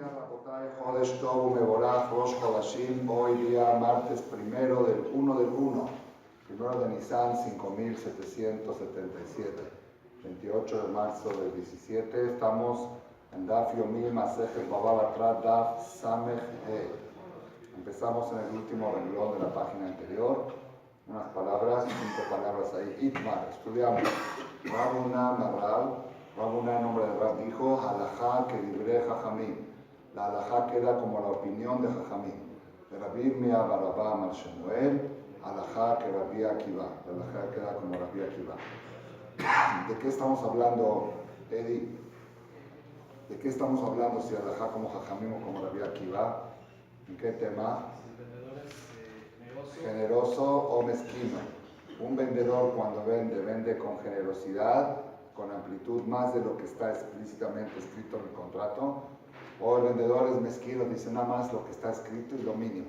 Rabotay, Jodesh Tov Mevorach, Rosh Chodashim, hoy día martes primero del 1 del 1, primero de Nisan 5777, 28 de marzo del 17, estamos en Daf Yomi Masechet Baba Batra Daf Samech He. Empezamos en el último renglón de la página anterior, unas palabras, 5 palabras ahí, Itmar, estudiamos, Rabuna Marral. Rabuna, en nombre de Rab, dijo, Halajá que libre Jajamim. La halajá queda como la opinión de Jajamim. De Rabbi Mia Barabá Mar Shemuel, halajá que Rabbi Akiva. La halajá queda como Rabbi Akiva. ¿De qué estamos hablando, Eddie? ¿De qué estamos hablando? Si halajá como Jajamim o como Rabbi Akiva. ¿En qué tema? Generoso o mezquino. Un vendedor cuando vende con generosidad, con amplitud más de lo que está explícitamente escrito en el contrato, o el vendedor es mezquino, dice nada más lo que está escrito y lo mínimo.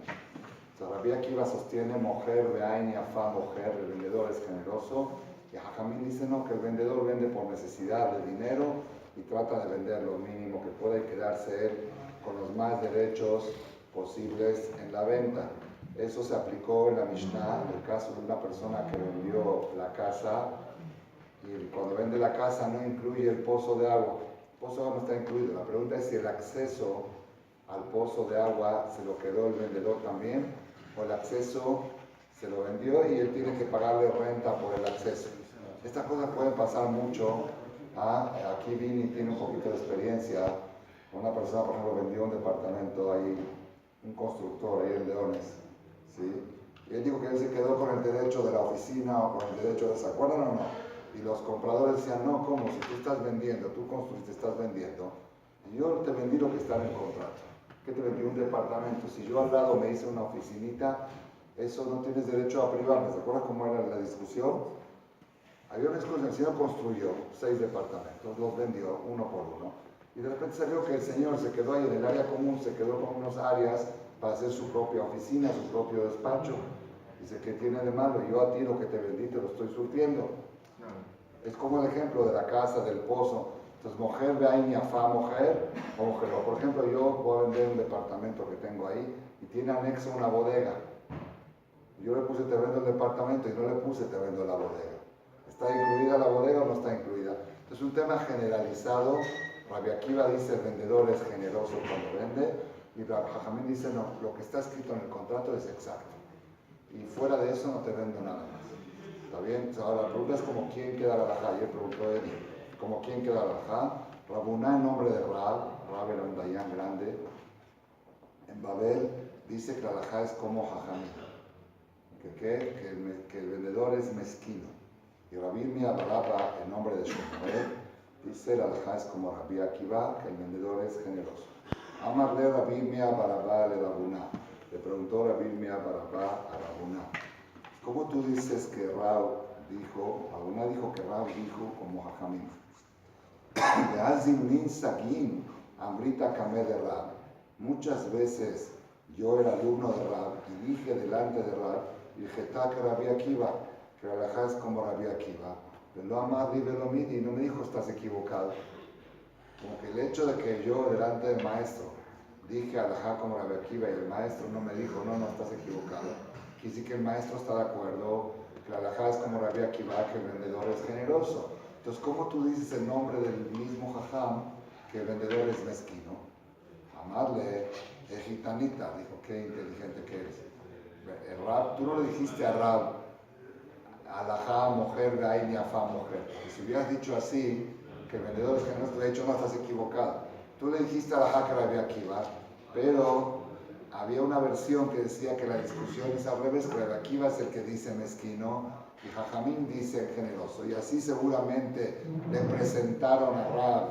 O sea, Rabbi Akiva sostiene mujer, beain y afá, mujer, el vendedor es generoso, y Jajamín dice no, que el vendedor vende por necesidad de dinero y trata de vender lo mínimo que pueda y quedarse él con los más derechos posibles en la venta. Eso se aplicó en la Mishnah, en el caso de una persona que vendió la casa. Y cuando vende la casa no incluye el pozo de agua. El pozo de agua no está incluido. La pregunta es si el acceso al pozo de agua se lo quedó el vendedor también, o el acceso se lo vendió y él tiene que pagarle renta por el acceso. Estas cosas pueden pasar mucho. Aquí Vini tiene un poquito de experiencia. Una persona, por ejemplo, vendió un departamento ahí, un constructor ahí en Leones, ¿sí? Y él dijo que él se quedó con el derecho de la oficina o con el derecho de... ¿Se acuerdan o no? Y los compradores decían, no, ¿cómo? Si tú estás vendiendo, tú construiste, estás vendiendo, y yo te vendí lo que está en el contrato. ¿Qué te vendí? Un departamento. Si yo al lado me hice una oficinita, eso no tienes derecho a privarme. ¿Se acuerdan cómo era la discusión? Había una discusión, el señor construyó 6 departamentos, los vendió uno por uno, y de repente salió que el señor se quedó ahí en el área común, se quedó con unas áreas para hacer su propia oficina, su propio despacho. Dice, ¿qué tiene de malo? Yo a ti lo que te vendí te lo estoy surtiendo. Es como el ejemplo de la casa, del pozo. Entonces, mujer, ve ahí mi afá, mujer, o mujer. O, por ejemplo, yo voy a vender un departamento que tengo ahí y tiene anexo una bodega. Yo le puse te vendo el departamento y no le puse te vendo la bodega. ¿Está incluida la bodega o no está incluida? Es un tema generalizado. Rabbi Akiva dice el vendedor es generoso cuando vende y Jajamín dice no, lo que está escrito en el contrato es exacto. Y fuera de eso no te vendo nada más. ¿Está bien? Ahora la pregunta es como quién queda la halajá. Yo pregunto a él, como quién queda la halajá. Rabuna, en nombre de Rab era un Dayan grande. En Babel dice que la halajá es como Jajamín. Que el vendedor es mezquino. Y Rabbi Mia Barabá, en nombre de Shemuel, dice la halajá es como Rabbi Akiva, que el vendedor es generoso. Amarle Rabbi Mia Barabá le Rabuna. Le preguntó Rabbi Mia Barabá a Rabuna. ¿Cómo tú dices que Rab dijo, Rabuna dijo que Rab dijo como Jajamín? De Azim Nin Sagim, Amrita Kameh de Rab. Muchas veces yo era alumno de Rab y dije delante de Rab, y dije, que Rabbi Akiva, que la halajá es como Rabbi Akiva. Pero lo amadri velomidi, y no me dijo, estás equivocado. Como que el hecho de que yo delante del maestro dije halajá como Rabbi Akiva y el maestro no me dijo, no, estás equivocado. Quiere decir que el maestro está de acuerdo, que la halajá es como Rabbi Akiva, que el vendedor es generoso. Entonces, ¿cómo tú dices el nombre del mismo jajam que el vendedor es mezquino? Amarle, gitanita, dijo, qué inteligente que eres. El Rab, tú no le dijiste a Rab, halajá, mujer, gai, ni afá, mujer. Y si hubieras dicho así, que el vendedor es generoso, de hecho no estás equivocado. Tú le dijiste halajá que Rabbi Akiva, pero había una versión que decía que la discusión es al revés, que Rabbi Akiva es el que dice mezquino y Jajamín dice generoso. Y así seguramente le presentaron a Rab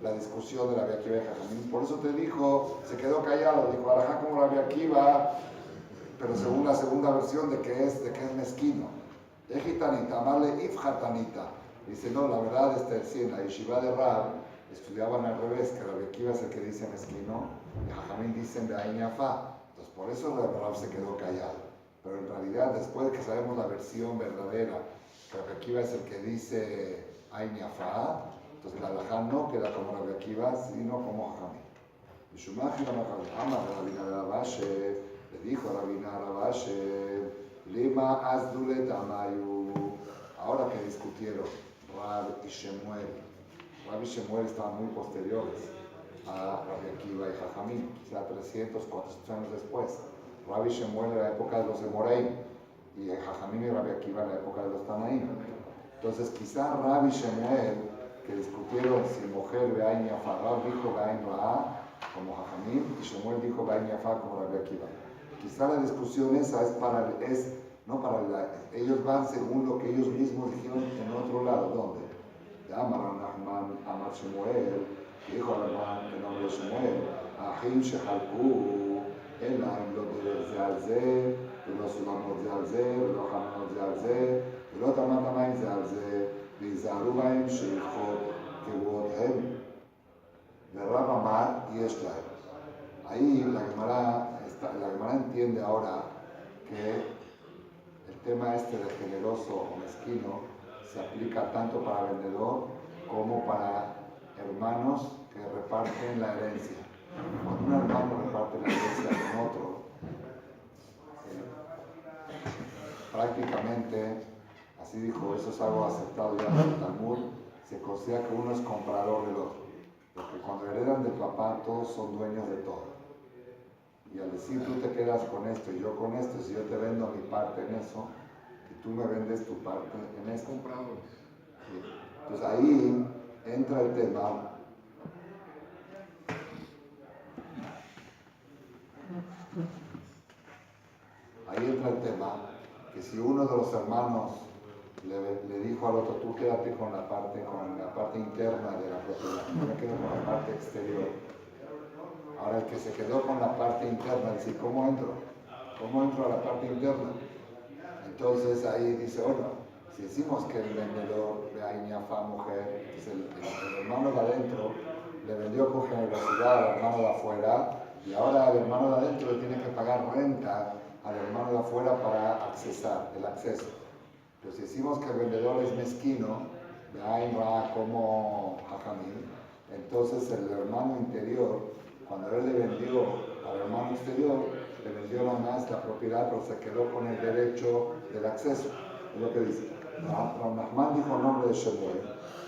la discusión de Rabbi Akiva y Jajamín. Por eso te dijo, se quedó callado, dijo halajá como Rabbi Akiva, pero según la segunda versión de que es mezquino. Ejitanita, amarle ifjatanita. Dice, no, la verdad sí, en la yeshiva de Rab estudiaban al revés, que Rabbi Akiva es el que dice mezquino y Jajamín dicen de Ain Yafá. Entonces por eso Rab se quedó callado. Pero en realidad, después de que sabemos la versión verdadera, que Rabbi Akiva es el que dice Ain Yafá, entonces la halajá no queda como Rabbi Akiva, sino como Jajamín. Le dijo a Rabina Rabashe, Lima Azdulet Amayu. Ahora que discutieron Rab y Shemuel, Rab y Shemuel estaban muy posteriores a Rabbi Akiva y Jajamim, quizá 300, 400 años después. Rab y Shemuel en la época de los Emoreim y Jajamim y Rabbi Akiva en la época de los Tanaim. Entonces quizá Rab y Shemuel que discutieron si mujer Be'ain Yafa, Rab dijo Be'ain Ra'a como Jajamim y Shemuel dijo Be'ain Yafa como Rabbi Akiva. Quizá la discusión esa ellos van según lo que ellos mismos dijeron en otro lado. ¿Dónde? De Amar Nachman, Amar Shemuel, que dijo el nombre de Shemuel, Ahim Shehalku, Elaim lo de Alze, ולא סולמות זה על זה, ולא חמנות זה על זה, ולא תמת המים זה על זה, ויזהרו בהם שילכות כבודיהם. ורב אמר, יש להם. Ahí la Gemara entiende ahora que el tema este de generoso o mezquino se aplica tanto para vendedor como para hermanos que reparten la herencia. Cuando un hermano reparte la herencia con otro, prácticamente, así dijo, eso es algo aceptado ya en el Talmud, se considera que uno es comprador del otro. Porque cuando heredan del papá, todos son dueños de todo. Y al decir tú te quedas con esto y yo con esto, si yo te vendo mi parte en eso, y tú me vendes tu parte en esto. Compradores. Sí. Entonces ahí entra el tema. Ahí entra el tema que si uno de los hermanos le dijo al otro, tú quédate con la parte interna de la propiedad, yo me quedo con la parte exterior. Ahora el que se quedó con la parte interna dice, ¿cómo entro? ¿Cómo entro a la parte interna? Entonces ahí dice, bueno, si decimos que el vendedor de Añafa mujer, pues el hermano de adentro le vendió con generosidad al hermano de afuera, y ahora el hermano de adentro le tiene que pagar renta al hermano de afuera para accesar, el acceso. Pero si decimos que el vendedor es mezquino, de Ain Ra como Jajamim, entonces el hermano interior, cuando él le vendió al hermano exterior, le vendió nada más la propiedad, pero se quedó con el derecho del acceso. Es lo que dice. Nachman dijo el nombre de Shemuel.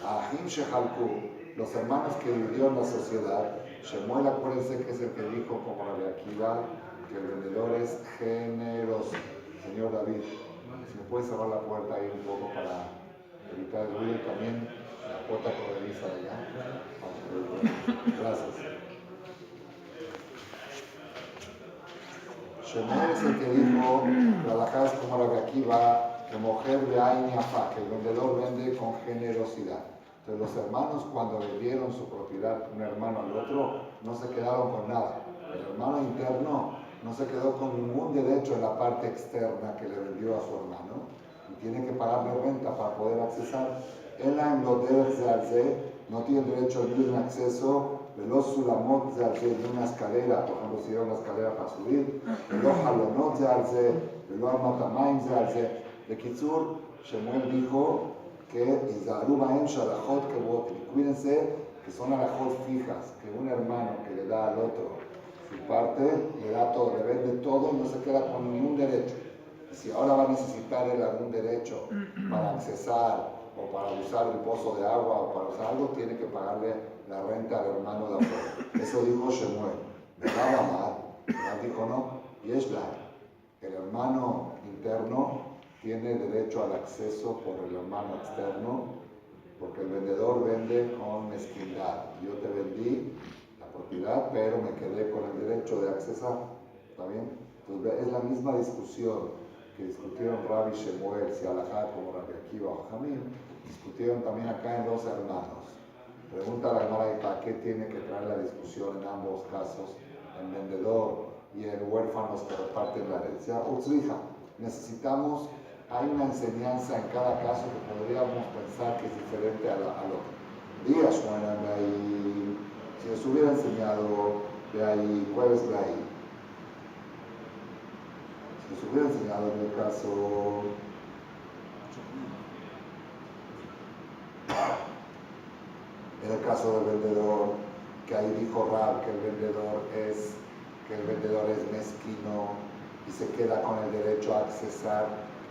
Ahim Shehalku, los hermanos que vivió en la sociedad. Shemuel, acuérdense que es el que dijo, como Rabbi Akiva, que el vendedor es generoso. Señor David, si me puede cerrar la puerta ahí un poco para evitar el ruido, y también la puerta corrediza de allá. Gracias. Shemuel es el que dijo, la es como Rabbi Akiva, que mujer de Añafa, que el vendedor vende con generosidad. Entonces los hermanos cuando vendieron su propiedad un hermano al otro, no se quedaron con nada. El hermano interno no se quedó con ningún derecho en la parte externa que le vendió a su hermano y tiene que pagarle renta para poder accesar. En la Engloder Zealze no tiene derecho ni un acceso, de los Sulamot Zealze de una escalera, por ejemplo, si era una escalera para subir, de los Halonot Zealze, de los Matamaim Zealze. De Kitzur, Shemuel dijo que Izaru Bahem Shalachot Kebot, cuídense que son alajot fijas, que un hermano que le da al otro su parte, le da todo, le vende todo y no se queda con ningún derecho. Y si ahora va a necesitar él algún derecho para accesar o para usar el pozo de agua o para usar algo, tiene que pagarle la renta al hermano de afuera. Eso dijo Shemuel. Me va a amar. Dijo no. Y es el hermano interno tiene derecho al acceso por el hermano externo, porque el vendedor vende con mezquindad. Yo te vendí la propiedad, pero me quedé con el derecho de accesar. ¿Está bien? Entonces es la misma discusión que discutieron Rabbi Shemuel, si alajá como Rabbi Akiva o Jamil, discutieron también acá en dos hermanos. Pregunta la Gemara, ¿para qué tiene que traer la discusión en ambos casos, el vendedor y el huérfano que reparten la herencia? Utzrija, necesitamos, hay una enseñanza en cada caso que podríamos pensar que es diferente al otro. Diga Shmuel de ahí, si les hubiera enseñado de ahí, ¿cuál es de ahí? Si les hubiera enseñado en el caso del vendedor, que ahí dijo Rab que el vendedor es mezquino y se queda con el derecho a accesar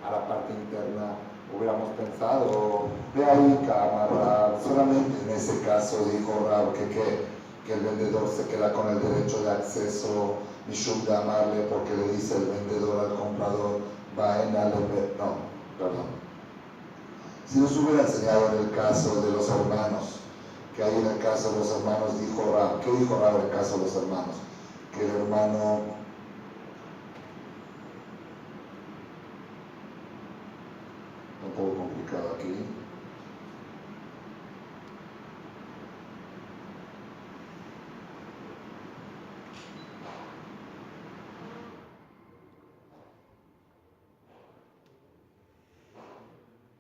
a la parte interna. Hubiéramos pensado, de ahí cámara, solamente en ese caso dijo Rab que el vendedor se queda con el derecho de acceso, Mishum de amarle, porque le dice el vendedor al comprador, va en no, perdón. Si nos hubiera enseñado en el caso de los hermanos, que ahí en el caso de los hermanos dijo Rab, ¿qué dijo Rab en el caso de los hermanos? Que el hermano un poco complicado aquí.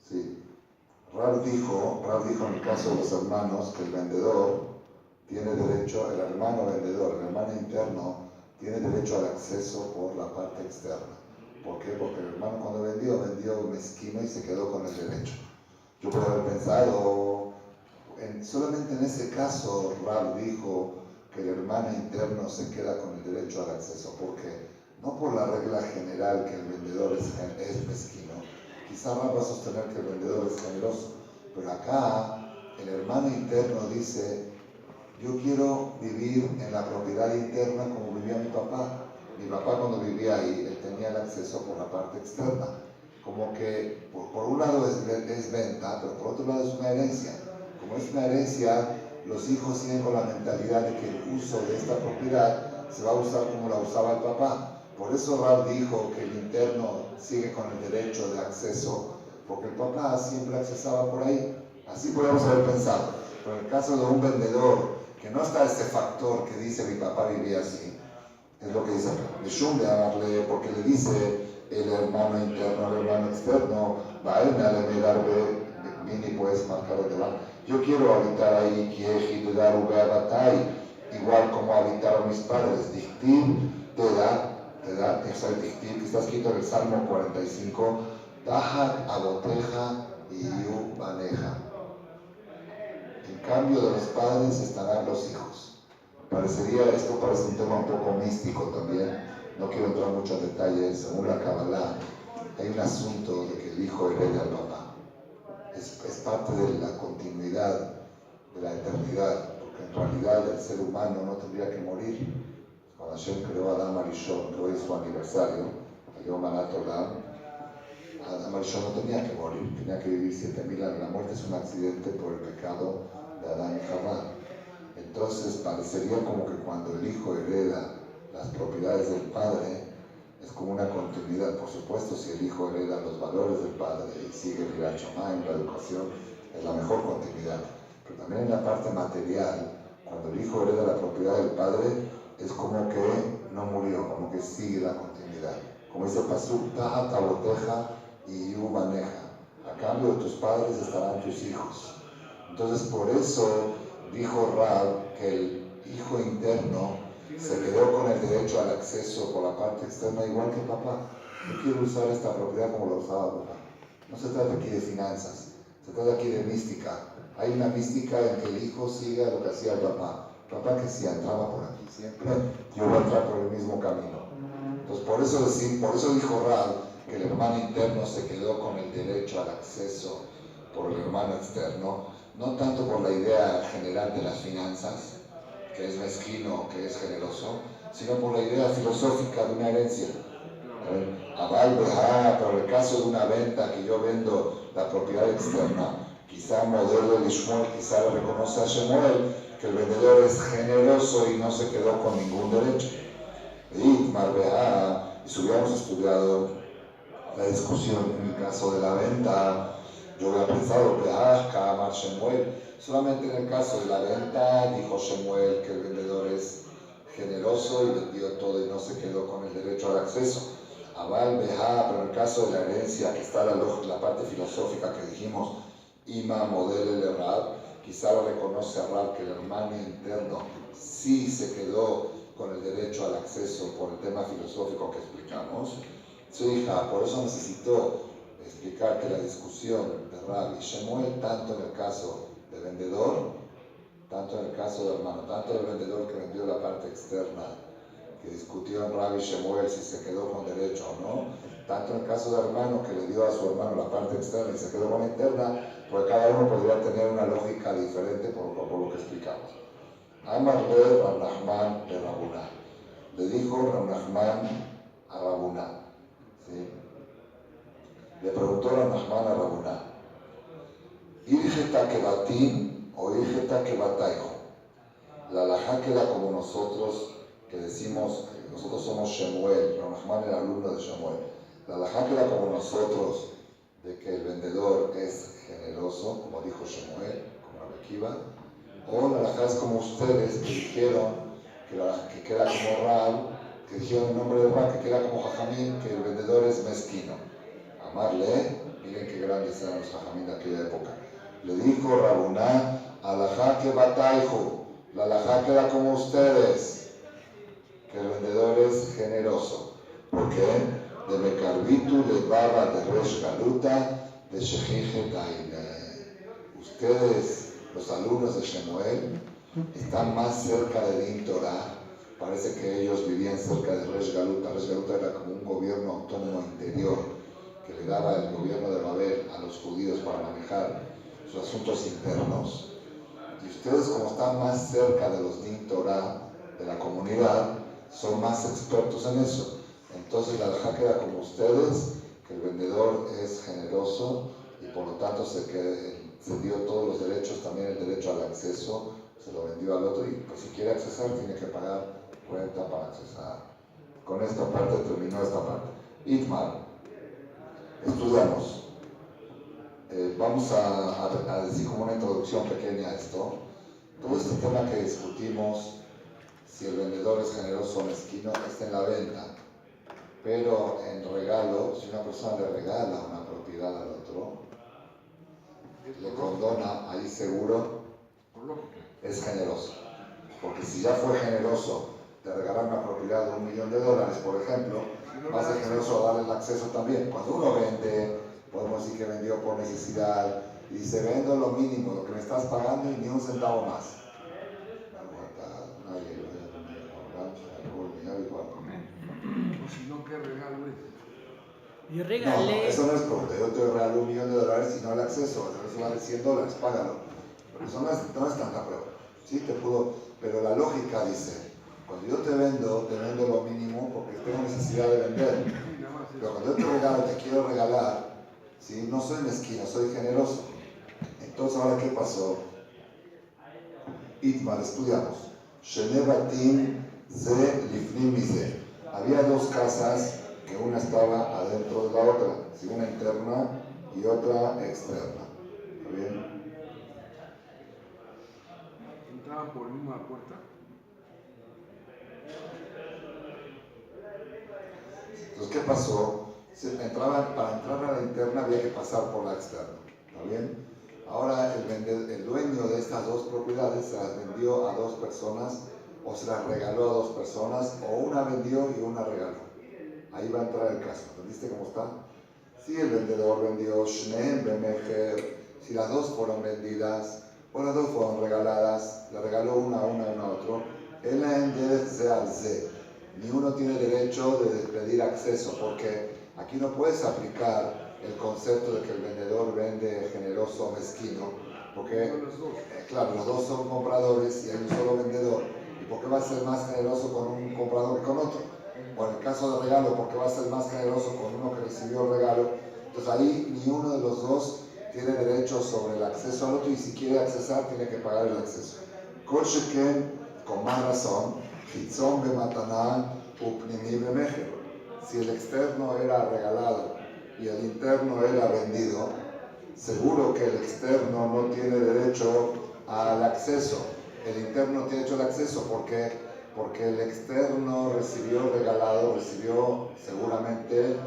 Sí. Rab dijo en el caso de los hermanos que el vendedor tiene derecho, el hermano vendedor, el hermano interno, tiene derecho al acceso por la parte externa. ¿Por qué? Porque el hermano cuando vendió mezquino y se quedó con el derecho. Yo puedo haber pensado, solamente en ese caso Rab dijo que el hermano interno se queda con el derecho al acceso. ¿Por qué? No por la regla general que el vendedor es mezquino. Quizá Rab va a sostener que el vendedor es generoso, pero acá el hermano interno dice, yo quiero vivir en la propiedad interna como vivía mi papá. Mi papá cuando vivía ahí, él tenía el acceso por la parte externa. Como que por un lado es venta, pero por otro lado es una herencia. Como es una herencia, los hijos siguen con la mentalidad de que el uso de esta propiedad se va a usar como la usaba el papá. Por eso Rab dijo que el interno sigue con el derecho de acceso, porque el papá siempre accesaba por ahí. Así podemos haber pensado. Pero en el caso de un vendedor, que no está este factor que dice mi papá vivía así, es lo que dice Mishum de amarle, porque le dice el hermano interno al hermano externo, va él me alemedarbe, mini puedes marcar de va. Yo quiero habitar ahí, Kieji, de dar igual como habitaron mis padres, Dictiv, te da, Dictiv, que está escrito en el Salmo 45, Tahak, Aboteja y Yu Maneja. En cambio de los padres estarán los hijos. Esto parece un tema un poco místico también, no quiero entrar en muchos detalles. Según la Kabbalah, hay un asunto de que el hijo hereda al papá. Es parte de la continuidad, de la eternidad, porque en realidad el ser humano no tendría que morir. Cuando Hashem creó a Adam Arishon, que hoy es su aniversario, Yom Hanat Olam, Adam Arishon no tenía que morir, tenía que vivir 7000 años. La muerte es un accidente por el pecado de Adán y Javá. Entonces parecería como que cuando el hijo hereda las propiedades del padre, es como una continuidad. Por supuesto, si el hijo hereda los valores del padre y sigue el Yirat Shamayim, la educación, es la mejor continuidad. Pero también en la parte material, cuando el hijo hereda la propiedad del padre, es como que no murió, como que sigue la continuidad. Como dice Pasuk, Tahat Aboteja y Yu Maneja. A cambio de tus padres estarán tus hijos. Entonces, por eso dijo Rab que el hijo interno se quedó con el derecho al acceso por la parte externa igual que papá. Yo quiero usar esta propiedad como lo usaba papá. No se trata aquí de finanzas, se trata aquí de mística. Hay una mística en que el hijo siga lo que hacía el papá. Papá que si entraba por aquí siempre, yo voy a entrar por el mismo camino. Entonces por eso dijo Rab que el hermano interno se quedó con el derecho al acceso por el hermano externo, no tanto por la idea general de las finanzas, que es mezquino, que es generoso, sino por la idea filosófica de una herencia. Pero en el caso de una venta que yo vendo la propiedad externa, quizá modelo de Shmuel, quizá le reconoce a Shemuel que el vendedor es generoso y no se quedó con ningún derecho. Y si hubiéramos estudiado la discusión en el caso de la venta, yo hubiera pensado, Kamar Shemuel, solamente en el caso de la venta dijo Shemuel que el vendedor es generoso y vendió todo y no se quedó con el derecho al acceso. Aval pero en el caso de la herencia, que está la parte filosófica que dijimos, Ima model el Rab, quizá lo reconoce a Rab que el hermano interno sí se quedó con el derecho al acceso por el tema filosófico que explicamos. Su hija, por eso necesitó explicar que la discusión de Rab y Shemuel, tanto en el caso de vendedor tanto en el caso del hermano, tanto del vendedor que vendió la parte externa, que discutió en Rabbi Shemuel si se quedó con derecho o no, tanto en el caso del hermano que le dio a su hermano la parte externa y se quedó con la interna, pues cada uno podría tener una lógica diferente por lo que explicamos. Amar le Rav Nachman de Rabuná. Le dijo Rav Nachman a Rabuná. ¿Sí? Le preguntó Rav Nachman a Rabuná. Irgeta que batín o irgeta que bataijo. La halajá queda como nosotros que decimos, que nosotros somos Shemuel, Rav Nachman era alumno de Shemuel. La halajá queda como nosotros de que el vendedor es generoso, como dijo Shemuel, como Rabbi Akiva, o la halajá es como ustedes que dijeron que queda como Rab, que dijeron en nombre de Rab, que queda como Jajamín, que el vendedor es mezquino. Amarle, miren qué grandes eran los Jajamín de aquella época. Le dijo Rabuná, halajá que bataijo, la halajá queda como ustedes, que el vendedor es generoso. ¿Por qué? De Mekarbitu, de Baba, de Resh Galuta, de Shejije Daile. Ustedes, los alumnos de Shemuel, están más cerca de Din Torah. Parece que ellos vivían cerca de Resh Galuta. Resh Galuta era como un gobierno autónomo interior que le daba el gobierno de Babel a los judíos para manejar sus asuntos internos. Y ustedes, como están más cerca de los Din Torah, de la comunidad, son más expertos en eso. Entonces la halajá queda como ustedes, que el vendedor es generoso y por lo tanto se dio todos los derechos, también el derecho al acceso, se lo vendió al otro y pues, si quiere accesar tiene que pagar cuenta para accesar. Con esta parte terminó esta parte. Itmar, estudiamos. Vamos a decir como una introducción pequeña a esto. Todo este tema que discutimos, si el vendedor es generoso o mezquino, está en la venta. Pero en regalo, si una persona le regala una propiedad al otro, le condona, ahí seguro es generoso. Porque si ya fue generoso de regalar una propiedad de $1.000.000, por ejemplo, va a ser generoso a darle el acceso también. Cuando uno vende, podemos decir que vendió por necesidad, y dice, vendo lo mínimo, lo que me estás pagando y ni un centavo más. O si no, ¿qué regalo es? Yo regalé. No, eso no es porque yo te regalo $1.000.000 y no el acceso, eso vale $100, págalo. Pero eso no es tanta prueba. Sí, te pudo, pero la lógica dice, cuando yo te vendo lo mínimo porque tengo necesidad de vender. Pero cuando yo te regalo, te quiero regalar, ¿sí? No soy mezquino, soy generoso. Entonces, ¿ahora qué pasó? Itmar, estudiamos. Shene batim ze lifnim mize. Había dos casas que una estaba adentro de la otra, ¿sí? Una interna y otra externa. ¿Está bien? ¿Entraban por la misma puerta? Entonces, ¿qué pasó? Para entrar a la interna había que pasar por la externa. ¿Está bien? Ahora el dueño de estas dos propiedades se las vendió a dos personas o se las regaló a dos personas o una vendió y una regaló. Ahí va a entrar el caso. ¿Entendiste cómo está? Si el vendedor vendió Shneem Bemejer, si las dos fueron vendidas o las dos fueron regaladas, le regaló una a otro, el Ender se alce. Ni uno tiene derecho de pedir acceso porque aquí no puedes aplicar el concepto de que el vendedor vende generoso o mezquino, porque, claro, los dos son compradores y hay un solo vendedor. ¿Y por qué va a ser más generoso con un comprador que con otro? O en el caso de regalo, ¿por qué va a ser más generoso con uno que recibió el regalo? Entonces ahí ni uno de los dos tiene derecho sobre el acceso al otro y si quiere accesar tiene que pagar el acceso. Kol sheken, con más razón, Hitzon bemataná upnimi bemejer. Si el externo era regalado y el interno era vendido, seguro que el externo no tiene derecho al acceso. El interno tiene derecho al acceso porque el externo recibió regalado, recibió seguramente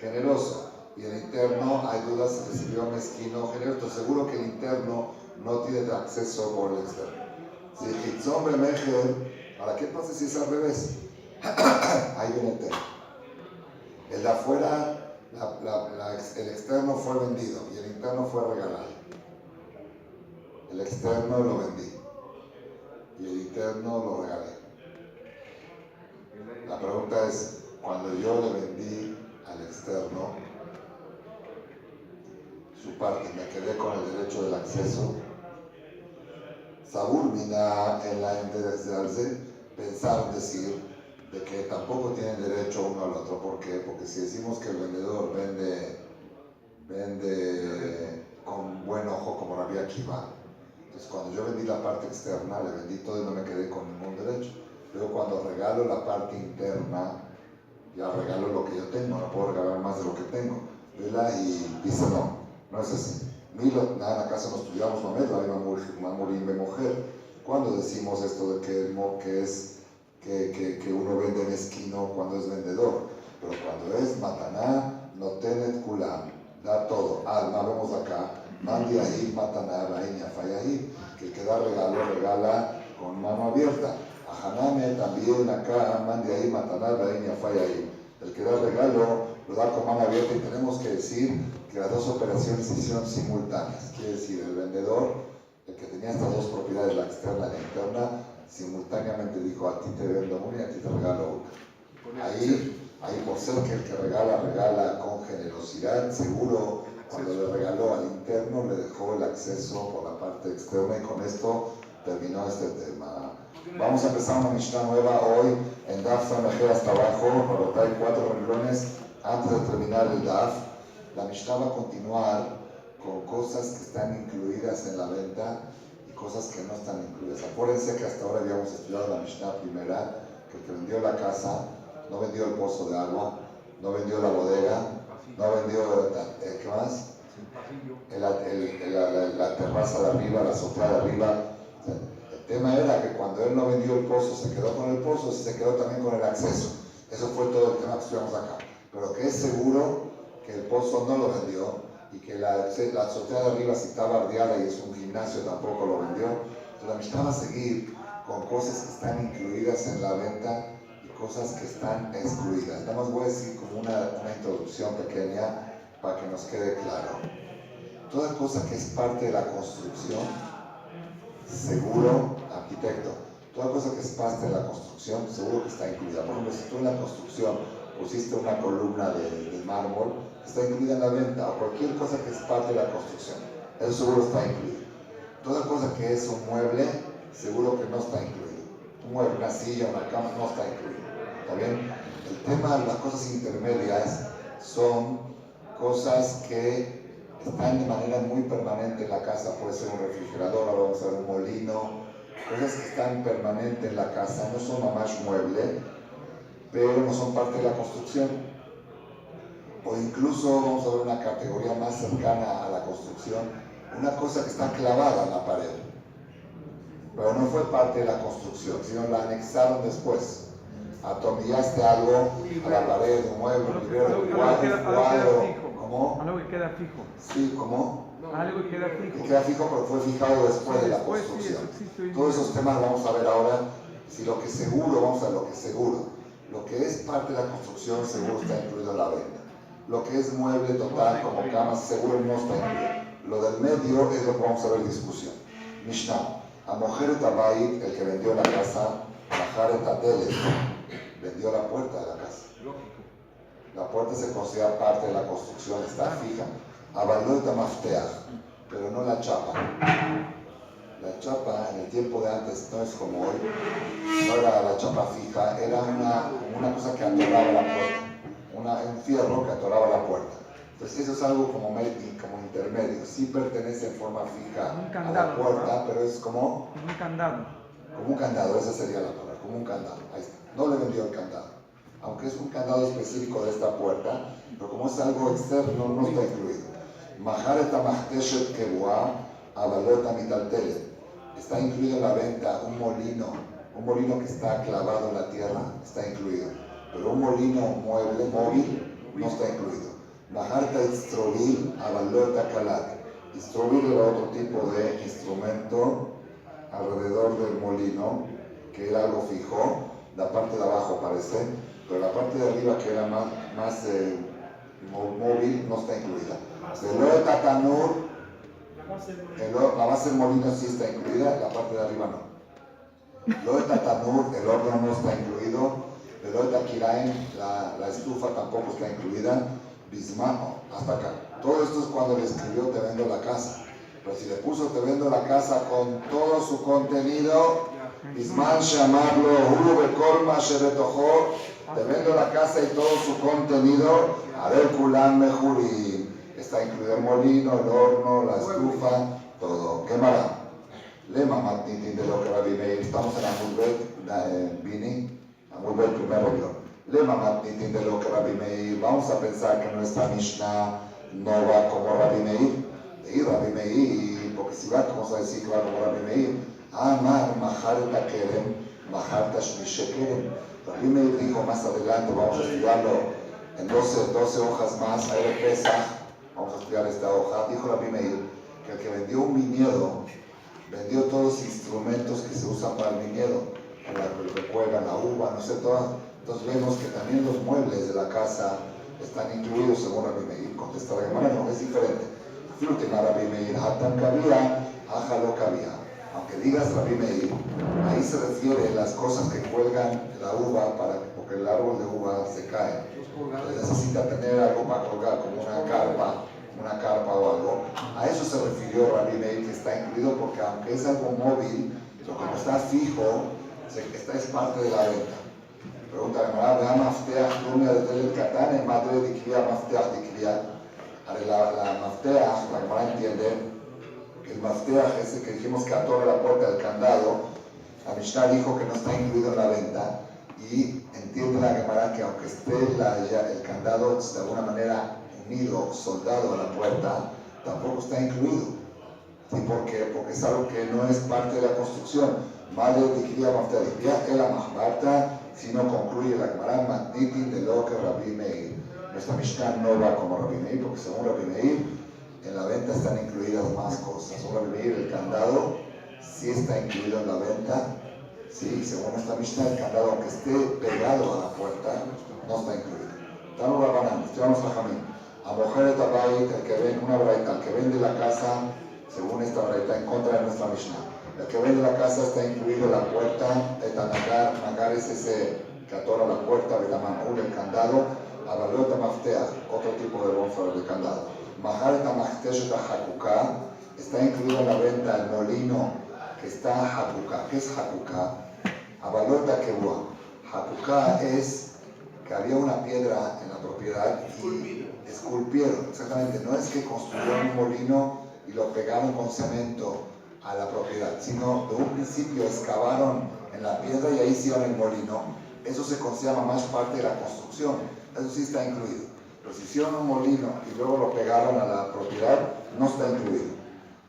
generoso. Y el interno, hay dudas si recibió mezquino o generoso. Seguro que el interno no tiene acceso por el externo. Si Hitzon bemejer, ¿para qué pasa si es al revés? Ahí viene el tema. El de afuera, el externo fue vendido y el interno fue regalado. El externo lo vendí. y el interno lo regalé. La pregunta es, cuando yo le vendí al externo su parte, me quedé con el derecho del acceso. Sabur Mina en la interesarse, pensaron decir de que tampoco tienen derecho uno al otro. ¿Por qué? Porque si decimos que el vendedor vende con buen ojo como Rabbi Akiva, entonces cuando yo vendí la parte externa, le vendí todo y no me quedé con ningún derecho. Luego cuando regalo la parte interna, ya regalo lo que yo tengo, no puedo regalar más de lo que tengo. ¿Verdad? Y dice no es así. Milo, nada, en la casa no estudiamos Mamed, la Mamurim de mujer. Cuando decimos esto de que uno vende mezquino cuando es vendedor, pero cuando es mataná, no tenet kulam, da todo. Alma, vemos acá, mandi ahí, mataná, vaina, falla ahí, que el que da regalo, regala con mano abierta. Ajaname también acá, mandi ahí, mataná, vaina, falla ahí. El que da regalo lo da con mano abierta y tenemos que decir que las dos operaciones se hicieron simultáneas. Quiere decir, el vendedor, el que tenía estas dos propiedades, la externa y la interna, simultáneamente dijo, a ti te vendo una y a ti te regalo una. Ahí por ser que el que regala con generosidad, seguro, cuando le regaló al interno, le dejó el acceso por la parte externa y con esto terminó este tema. Vamos a empezar una Mishnah nueva hoy en Daf Samejé hasta abajo, para hay 4 renglones antes de terminar el Daf. La Mishnah va a continuar con cosas que están incluidas en la venta y cosas que no están incluidas. Acuérdense que hasta ahora habíamos estudiado la Mishnah primera, que el que vendió la casa no vendió el pozo de agua, no vendió la bodega, no vendió, ¿qué más? La terraza de arriba, la azotea de arriba. El tema era que cuando él no vendió el pozo, se quedó con el pozo y se quedó también con el acceso. Eso fue todo el tema que estudiamos acá. Pero que es seguro que el pozo no lo vendió y que la azotea de arriba, si está bardeada y es un gimnasio, tampoco lo vendió. Entonces la Mishnah va a seguir con cosas que están incluidas en la venta y cosas que están excluidas. Nada más voy a decir como una introducción pequeña para que nos quede claro. Toda cosa que es parte de la construcción, seguro, arquitecto, toda cosa que es parte de la construcción, seguro que está incluida. Por ejemplo, si tú en la construcción pusiste una columna de mármol, está incluida en la venta, o cualquier cosa que es parte de la construcción, eso seguro está incluido. Toda cosa que es un mueble, seguro que no está incluido. Un mueble, una silla, una cama, no está incluido. ¿Está bien? El tema de las cosas intermedias son cosas que están de manera muy permanente en la casa. Puede ser un refrigerador, ahora vamos a ver un molino, cosas que están permanentes en la casa, no son mamash mueble, pero no son parte de la construcción. O incluso vamos a ver una categoría más cercana a la construcción, una cosa que está clavada en la pared, pero no fue parte de la construcción, sino la anexaron después. Atomillaste algo a la pared, un mueble, un librero, un cuadro. ¿Cómo? Algo que queda fijo. Sí, ¿cómo? Algo que queda fijo. Que queda fijo, pero fue fijado después de la construcción. Sí, Todos esos temas vamos a ver ahora. Si lo que seguro, vamos a ver lo que seguro. Lo que es parte de la construcción, seguro está incluido en la venta. Lo que es mueble total, como camas, seguro no está incluido. Lo del medio es lo que vamos a ver en discusión. Mishnah. A Mojer Tabayit, el que vendió la casa, Bajar Tateles, vendió la puerta de la casa. La puerta se considera parte de la construcción, está fija. Avaló Mafteach, pero no la chapa. La chapa en el tiempo de antes no es como hoy, no era la chapa fija, era una cosa que atoraba la puerta, un fierro que atoraba la puerta. Entonces eso es algo como intermedio, sí pertenece en forma fija a la puerta, ¿no? Pero es como un candado. Como un candado, esa sería la palabra, como un candado. Ahí está. No le vendió el candado, aunque es un candado específico de esta puerta, pero como es algo externo, no está incluido. Maharet Amachteshet Kebuah Avalota Mitaltelet. Está incluido en la venta un molino que está clavado en la tierra, está incluido. Pero un molino mueble, móvil, no está incluido. Maharta Istrovil Avalota Kalat. Istrovil era otro tipo de instrumento alrededor del molino, que era algo fijo. La parte de abajo parece, pero la parte de arriba, que era más móvil, no está incluida. Velota Tanur, la base del molino sí está incluida, la parte de arriba no. Lo de Tatanur, el horno no está incluido. Lo de Takirain, la estufa tampoco está incluida. Bismano, hasta acá. Todo esto es cuando le escribió te vendo la casa. Pero si le puso te vendo la casa con todo su contenido, Bisman llamarlo Uru Bekolma Sheretojó, te vendo la casa y todo su contenido, Arel Kulan Mejurim. Está incluido el molino, el horno, la estufa, todo. ¿Qué más? Lema Matnitin de lo que Rabbi Meir. Estamos en Amulbet, Bini, Amulbet primero yo. Lema Matnitin de lo que Rabbi Meir. Vamos a pensar que nuestra Mishnah no va como Rabbi Meir. Y Rabbi Meir, porque si va, ¿cómo se va a decir que va como Rabbi Meir? Amar Maharta Kerem, Maharta Shmishe Kerem. Rabbi Meir dijo más adelante, vamos a estudiarlo en 12 hojas más, ahí de Pesach, vamos a estudiar esta hoja. Dijo Rabbi Meir que el que vendió un viñedo, vendió todos los instrumentos que se usan para el viñedo, el que cuelgan la uva, no sé, todas. Entonces vemos que también los muebles de la casa están incluidos según Rabbi Meir. Contesta la Gemara, no, es diferente. Flutema Rabbi Meir, Hatan cabía, Ajalo cabía. Aunque digas Rabbi Meir, ahí se refiere a las cosas que cuelgan la uva porque el árbol de uva se cae. Entonces necesita tener algo para colgar, como una carpa o algo. A eso se refirió Rabbi Meir, que está incluido porque aunque es algo móvil, pero como está fijo, es parte de la venta. Pregunta la Gemara, ¿vea mafteach lumia de telet katane, madre de kivia mafteach de kivia? La mafteach, la Gemara entiende que el mafteach ese que dijimos que atora la puerta del candado, la Mishnah dijo que no está incluido en la venta, y entiende la Gemara que aunque esté el candado de alguna manera unido, soldado a la puerta, tampoco está incluido. ¿Sí? ¿Por qué? Porque es algo que no es parte de la construcción. Madre tikvia mafteach tikvia, el amahbarta, sino concluye la Gemara magnitin de lo que Rabbi Meir. Nuestra Mishnah no va como Rabbi Meir, porque según Rabbi Meir, en la venta están incluidas más cosas. Según Rabbi Meir, el candado sí está incluido en la venta. Sí, según esta Mishnah, el candado, aunque esté pegado a la puerta, no está incluido. Tanu Rabanan, estudiamos la Jamín. A mujer tabayit, el que vende una braita, el que vende la casa, según esta braita, en contra de nuestra Mishnah. El que vende la casa está incluido en la puerta, el nagar es ese que atora la puerta, el tamamul, el candado, abalot mafteach, otro tipo de bonfar de candado. Mahar tamachtesh hakuká, está incluido en la venta el molino que está hakuká. ¿Qué es hakuká? Abalot kebua. Hakuká es que había una piedra en la propiedad y esculpieron, exactamente, no es que construyeron un molino y lo pegaron con cemento a la propiedad, sino de un principio excavaron en la piedra y ahí hicieron el molino. Eso se considera más parte de la construcción, eso sí está incluido. Pero si hicieron un molino y luego lo pegaron a la propiedad, no está incluido.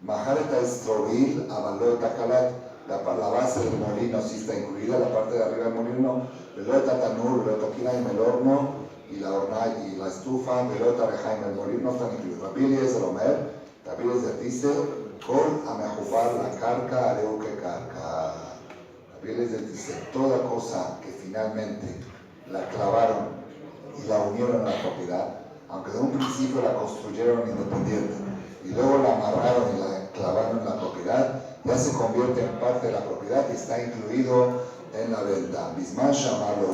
Mahareta Estrovil, Abalota Kalat, la base del molino sí está incluida, la parte de arriba del molino, Velota Tanur, Velota Kinaim, el horno y la hornalla y la estufa, Velota Rejaim, el molino no están incluidos. Rabili es el Omer, Rabili dice, Kol Amejupar la carca, Areuke carca. Rabili dice, toda cosa que finalmente la clavaron y la unieron a la propiedad, aunque de un principio la construyeron independiente y luego la amarraron y la clavaron en la propiedad, ya se convierte en parte de la propiedad y está incluido en la venta. Bisman llamarlo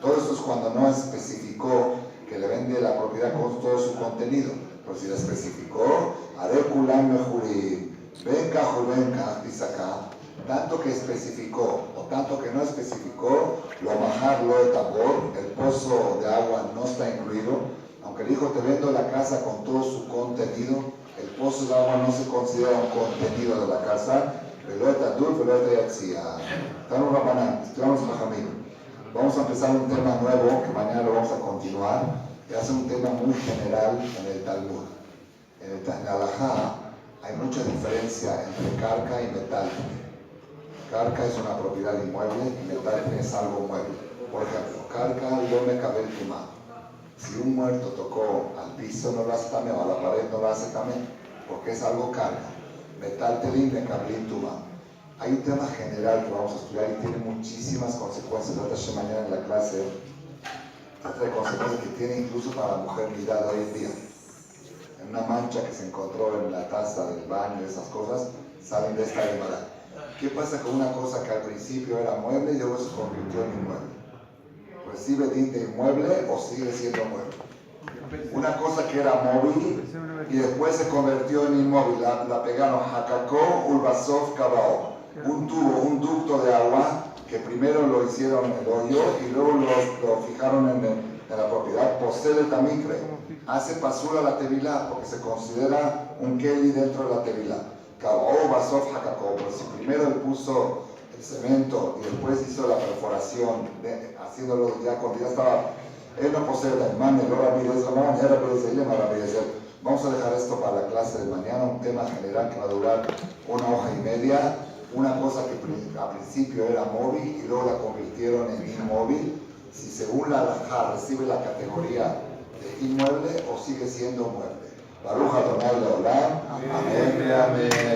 todo esto es cuando no especificó que le vende la propiedad con todo su contenido, pero si la especificó, haré kulam mejurim, venga juvenca, dice acá, tanto que especificó o tanto que no especificó, lo majar lo de tabor, el pozo de agua no está incluido, aunque dijo te vendo la casa con todo su contenido, el pozo de agua no se considera un contenido de la casa, velota dul, velota yatzia. Tanu Rabanan, estudiamos Majamín. Vamos a empezar un tema nuevo que mañana lo vamos a continuar, que hace un tema muy general en el Talmud. En Alajá hay mucha diferencia entre carca y metal. Carca es una propiedad inmueble y metal es algo mueble. Por ejemplo, carca yo me cabé el tumá. Si un muerto tocó al piso no lo hace también, o a la pared no lo hace también, porque es algo carca. Metal telín me cabé el tumá. Hay un tema general que vamos a estudiar y tiene muchísimas consecuencias. Mañana en la clase trae consecuencias que tiene incluso para la mujer mirada hoy en día. En una mancha que se encontró en la taza del baño, esas cosas, salen de esta Gemara. ¿Qué pasa con una cosa que al principio era mueble y luego se convirtió en inmueble? ¿Recibe din de inmueble o sigue siendo mueble? Una cosa que era móvil y después se convirtió en inmóvil, la pegaron Hakakó, Ulbasov, Kabao, un tubo, un ducto de agua que primero lo hicieron en el hoyo y luego lo fijaron en la propiedad. Posee el tamikre, hace pasura la tevilá porque se considera un keli dentro de la tevilá. Kabao, Basov, Hakakó, pero si primero él puso el cemento y después hizo la perforación, haciéndolo ya cuando ya estaba. Él no posee la imán, el Vamos a dejar esto para la clase de mañana, un tema general que va a durar 1 hoja y media. Una cosa que al principio era móvil y luego la convirtieron en inmóvil. Si según la halajá recibe la categoría de inmueble o sigue siendo mueble. Baruch Adonai Leolam. Amén. Amén.